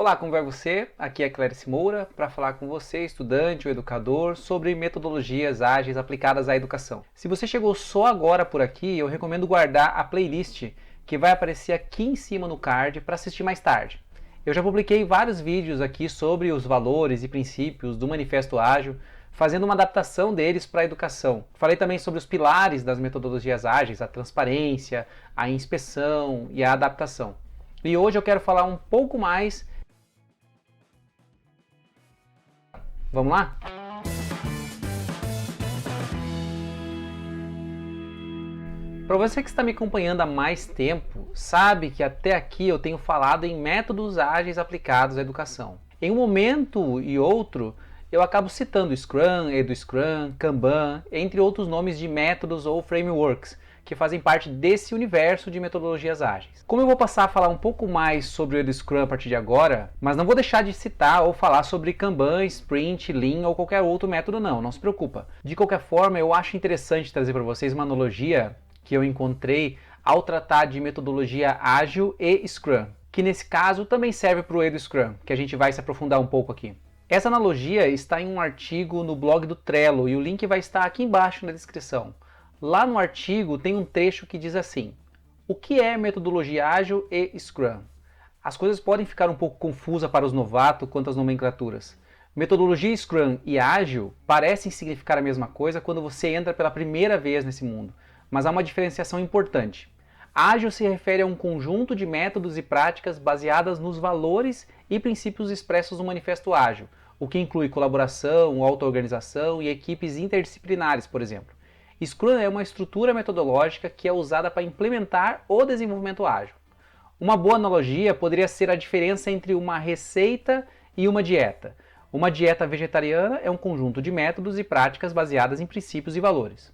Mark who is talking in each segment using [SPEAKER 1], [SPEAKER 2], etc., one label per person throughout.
[SPEAKER 1] Olá, como vai você? Aqui é Clérice Moura para falar com você, estudante ou educador, sobre metodologias ágeis aplicadas à educação. Se você chegou só agora por aqui, eu recomendo guardar a playlist que vai aparecer aqui em cima no card para assistir mais tarde. Eu já publiquei vários vídeos aqui sobre os valores e princípios do Manifesto Ágil, fazendo uma adaptação deles para a educação. Falei também sobre os pilares das metodologias ágeis, a transparência, a inspeção e a adaptação. E hoje eu quero falar um pouco mais. Vamos lá? Para você que está me acompanhando há mais tempo, sabe que até aqui eu tenho falado em métodos ágeis aplicados à educação. Em um momento e outro, eu acabo citando Scrum, EduScrum, Kanban, entre outros nomes de métodos ou frameworks, que fazem parte desse universo de metodologias ágeis. Como eu vou passar a falar um pouco mais sobre o EduScrum a partir de agora, mas não vou deixar de citar ou falar sobre Kanban, Sprint, Lean ou qualquer outro método não se preocupa. De qualquer forma, eu acho interessante trazer para vocês uma analogia que eu encontrei ao tratar de metodologia ágil e Scrum, que nesse caso também serve para o EduScrum, que a gente vai se aprofundar um pouco aqui. Essa analogia está em um artigo no blog do Trello e o link vai estar aqui embaixo na descrição. Lá no artigo tem um trecho que diz assim: o que é metodologia ágil e Scrum? As coisas podem ficar um pouco confusas para os novatos quanto às nomenclaturas. Metodologia Scrum e ágil parecem significar a mesma coisa quando você entra pela primeira vez nesse mundo, mas há uma diferenciação importante. Ágil se refere a um conjunto de métodos e práticas baseadas nos valores e princípios expressos no Manifesto Ágil, o que inclui colaboração, auto-organização e equipes interdisciplinares, por exemplo. Scrum é uma estrutura metodológica que é usada para implementar o desenvolvimento ágil. Uma boa analogia poderia ser a diferença entre uma receita e uma dieta. Uma dieta vegetariana é um conjunto de métodos e práticas baseadas em princípios e valores.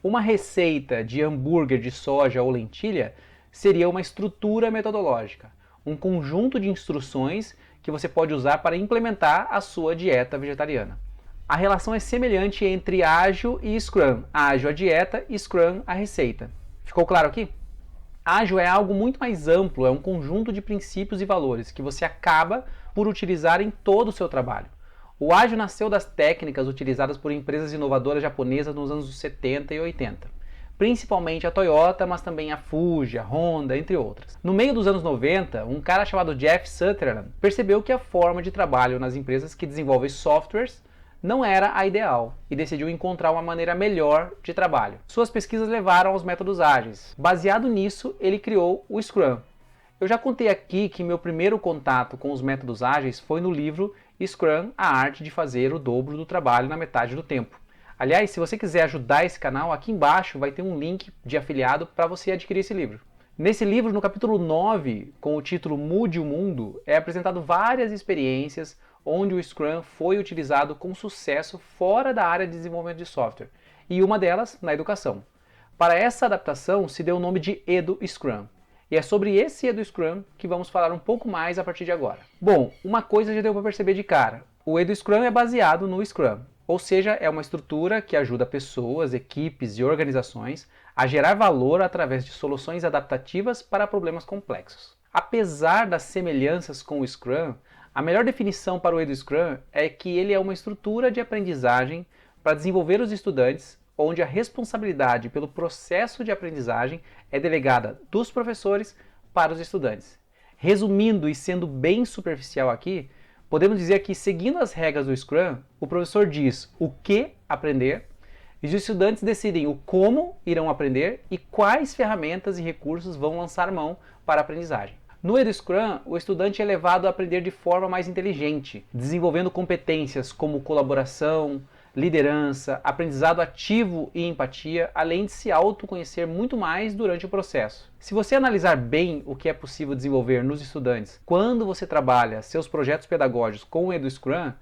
[SPEAKER 1] Uma receita de hambúrguer de soja ou lentilha seria uma estrutura metodológica, um conjunto de instruções que você pode usar para implementar a sua dieta vegetariana. A relação é semelhante entre ágil e Scrum. Ágil a dieta e Scrum a receita. Ficou claro aqui? Ágil é algo muito mais amplo, é um conjunto de princípios e valores que você acaba por utilizar em todo o seu trabalho. O ágil nasceu das técnicas utilizadas por empresas inovadoras japonesas nos anos 70 e 80. Principalmente a Toyota, mas também a Fuji, a Honda, entre outras. No meio dos anos 90, um cara chamado Jeff Sutherland percebeu que a forma de trabalho nas empresas que desenvolvem softwares não era a ideal e decidiu encontrar uma maneira melhor de trabalho. Suas pesquisas levaram aos métodos ágeis. Baseado nisso, ele criou o Scrum. Eu já contei aqui que meu primeiro contato com os métodos ágeis foi no livro Scrum, a arte de fazer o dobro do trabalho na metade do tempo. Aliás, se você quiser ajudar esse canal, aqui embaixo vai ter um link de afiliado para você adquirir esse livro. Nesse livro, no capítulo 9, com o título Mude o Mundo, é apresentado várias experiências onde o Scrum foi utilizado com sucesso fora da área de desenvolvimento de software, e uma delas na educação. Para essa adaptação se deu o nome de EduScrum, e é sobre esse EduScrum que vamos falar um pouco mais a partir de agora. Bom, uma coisa já deu para perceber de cara, o EduScrum é baseado no Scrum, ou seja, é uma estrutura que ajuda pessoas, equipes e organizações a gerar valor através de soluções adaptativas para problemas complexos. Apesar das semelhanças com o Scrum, a melhor definição para o EduScrum é que ele é uma estrutura de aprendizagem para desenvolver os estudantes, onde a responsabilidade pelo processo de aprendizagem é delegada dos professores para os estudantes. Resumindo e sendo bem superficial aqui, podemos dizer que, seguindo as regras do Scrum, o professor diz o que aprender e os estudantes decidem o como irão aprender e quais ferramentas e recursos vão lançar mão para a aprendizagem. No EduScrum, o estudante é levado a aprender de forma mais inteligente, desenvolvendo competências como colaboração, liderança, aprendizado ativo e empatia, além de se autoconhecer muito mais durante o processo. Se você analisar bem o que é possível desenvolver nos estudantes quando você trabalha seus projetos pedagógicos com o EduScrum,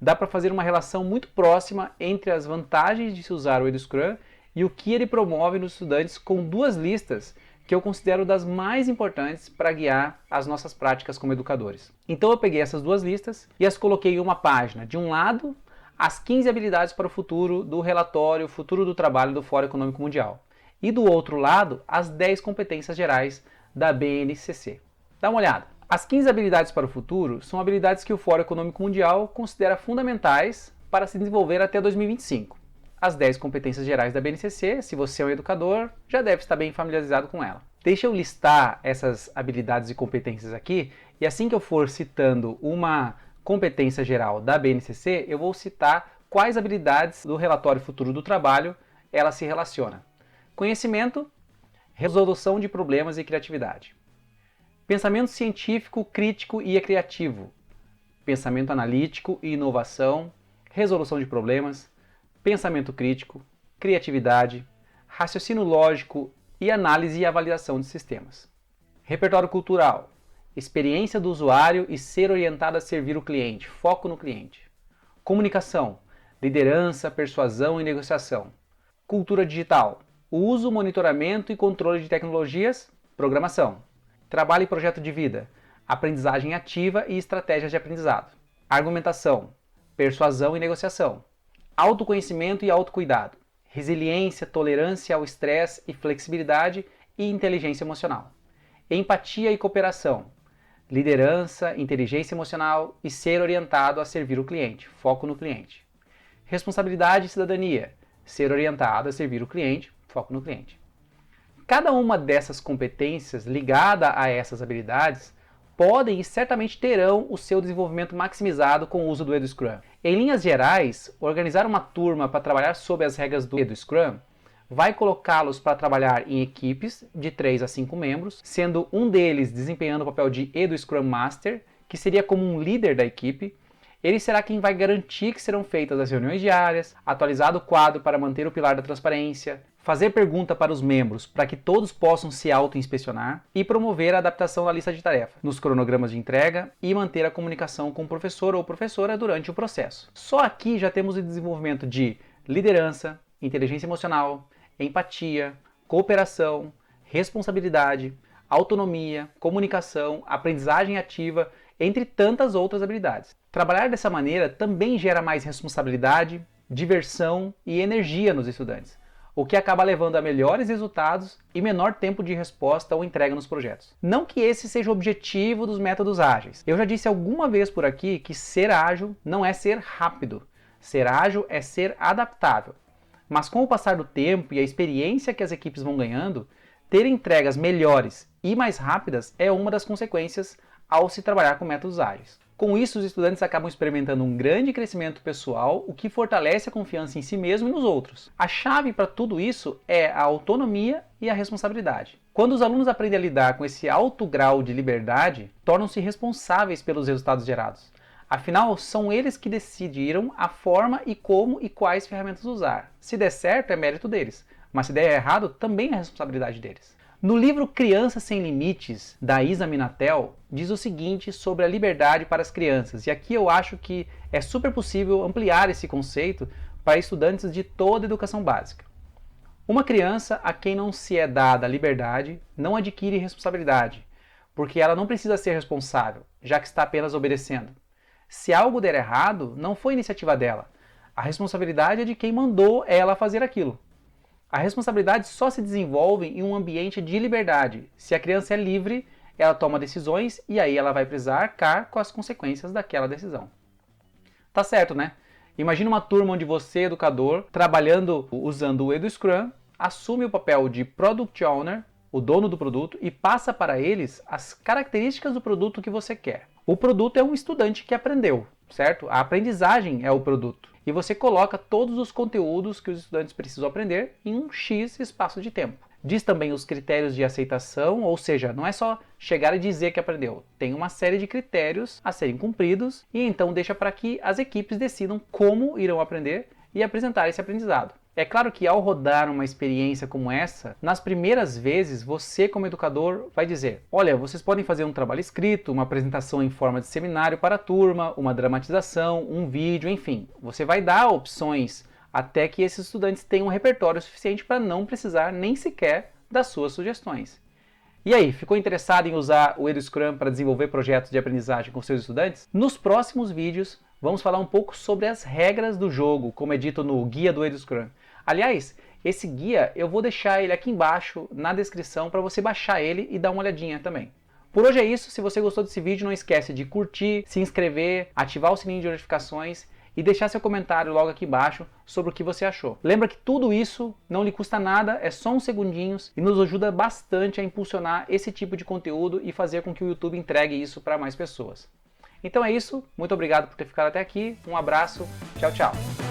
[SPEAKER 1] dá para fazer uma relação muito próxima entre as vantagens de se usar o EduScrum e o que ele promove nos estudantes, com duas listas que eu considero das mais importantes para guiar as nossas práticas como educadores. Então eu peguei essas duas listas e as coloquei em uma página. De um lado, as 15 habilidades para o futuro do relatório Futuro do Trabalho do Fórum Econômico Mundial. E do outro lado, as 10 competências gerais da BNCC. Dá uma olhada. As 15 habilidades para o futuro são habilidades que o Fórum Econômico Mundial considera fundamentais para se desenvolver até 2025. As 10 competências gerais da BNCC, se você é um educador, já deve estar bem familiarizado com ela. Deixa eu listar essas habilidades e competências aqui, e assim que eu for citando uma competência geral da BNCC, eu vou citar quais habilidades do relatório futuro do trabalho ela se relaciona. Conhecimento, resolução de problemas e criatividade. Pensamento científico, crítico e criativo. Pensamento analítico e inovação, resolução de problemas, pensamento crítico, criatividade, raciocínio lógico e análise e avaliação de sistemas. Repertório cultural, experiência do usuário e ser orientado a servir o cliente, foco no cliente. Comunicação, liderança, persuasão e negociação. Cultura digital, uso, monitoramento e controle de tecnologias, programação. Trabalho e projeto de vida, aprendizagem ativa e estratégias de aprendizado. Argumentação, persuasão e negociação. Autoconhecimento e autocuidado, resiliência, tolerância ao estresse e flexibilidade e inteligência emocional. Empatia e cooperação, liderança, inteligência emocional e ser orientado a servir o cliente, foco no cliente. Responsabilidade e cidadania, ser orientado a servir o cliente, foco no cliente. Cada uma dessas competências ligada a essas habilidades podem e certamente terão o seu desenvolvimento maximizado com o uso do EduScrum. Em linhas gerais, organizar uma turma para trabalhar sob as regras do EduScrum vai colocá-los para trabalhar em equipes de 3 a 5 membros, sendo um deles desempenhando o papel de EduScrum Master, que seria como um líder da equipe. Ele será quem vai garantir que serão feitas as reuniões diárias, atualizado o quadro para manter o pilar da transparência, fazer pergunta para os membros para que todos possam se auto-inspecionar e promover a adaptação da lista de tarefas, nos cronogramas de entrega e manter a comunicação com o professor ou professora durante o processo. Só aqui já temos o desenvolvimento de liderança, inteligência emocional, empatia, cooperação, responsabilidade, autonomia, comunicação, aprendizagem ativa, entre tantas outras habilidades. Trabalhar dessa maneira também gera mais responsabilidade, diversão e energia nos estudantes, o que acaba levando a melhores resultados e menor tempo de resposta ou entrega nos projetos. Não que esse seja o objetivo dos métodos ágeis. Eu já disse alguma vez por aqui que ser ágil não é ser rápido. Ser ágil é ser adaptável. Mas com o passar do tempo e a experiência que as equipes vão ganhando, ter entregas melhores e mais rápidas é uma das consequências ao se trabalhar com métodos ágeis. Com isso, os estudantes acabam experimentando um grande crescimento pessoal, o que fortalece a confiança em si mesmo e nos outros. A chave para tudo isso é a autonomia e a responsabilidade. Quando os alunos aprendem a lidar com esse alto grau de liberdade, tornam-se responsáveis pelos resultados gerados. Afinal, são eles que decidiram a forma e como e quais ferramentas usar. Se der certo, é mérito deles, mas se der errado, também é responsabilidade deles. No livro Crianças Sem Limites, da Isa Minatel, diz o seguinte sobre a liberdade para as crianças, e aqui eu acho que é super possível ampliar esse conceito para estudantes de toda a educação básica. Uma criança a quem não se é dada a liberdade não adquire responsabilidade, porque ela não precisa ser responsável, já que está apenas obedecendo. Se algo der errado, não foi iniciativa dela. A responsabilidade é de quem mandou ela fazer aquilo. A responsabilidade só se desenvolve em um ambiente de liberdade. Se a criança é livre, ela toma decisões e aí ela vai precisar arcar com as consequências daquela decisão. Tá certo, né? Imagina uma turma onde você, educador, trabalhando usando o EduScrum, assume o papel de Product Owner, o dono do produto, e passa para eles as características do produto que você quer. O produto é um estudante que aprendeu, certo? A aprendizagem é o produto. E você coloca todos os conteúdos que os estudantes precisam aprender em um X espaço de tempo. Diz também os critérios de aceitação, ou seja, não é só chegar e dizer que aprendeu. Tem uma série de critérios a serem cumpridos e então deixa para que as equipes decidam como irão aprender e apresentar esse aprendizado. É claro que ao rodar uma experiência como essa, nas primeiras vezes você como educador vai dizer: olha, vocês podem fazer um trabalho escrito, uma apresentação em forma de seminário para a turma, uma dramatização, um vídeo, enfim. Você vai dar opções até que esses estudantes tenham um repertório suficiente para não precisar nem sequer das suas sugestões. E aí, ficou interessado em usar o EduScrum para desenvolver projetos de aprendizagem com seus estudantes? Nos próximos vídeos, vamos falar um pouco sobre as regras do jogo, como é dito no guia do EduScrum. Aliás, esse guia eu vou deixar ele aqui embaixo na descrição para você baixar ele e dar uma olhadinha também. Por hoje é isso. Se você gostou desse vídeo, não esquece de curtir, se inscrever, ativar o sininho de notificações e deixar seu comentário logo aqui embaixo sobre o que você achou. Lembra que tudo isso não lhe custa nada, é só uns segundinhos e nos ajuda bastante a impulsionar esse tipo de conteúdo e fazer com que o YouTube entregue isso para mais pessoas. Então é isso, muito obrigado por ter ficado até aqui, um abraço, tchau, tchau.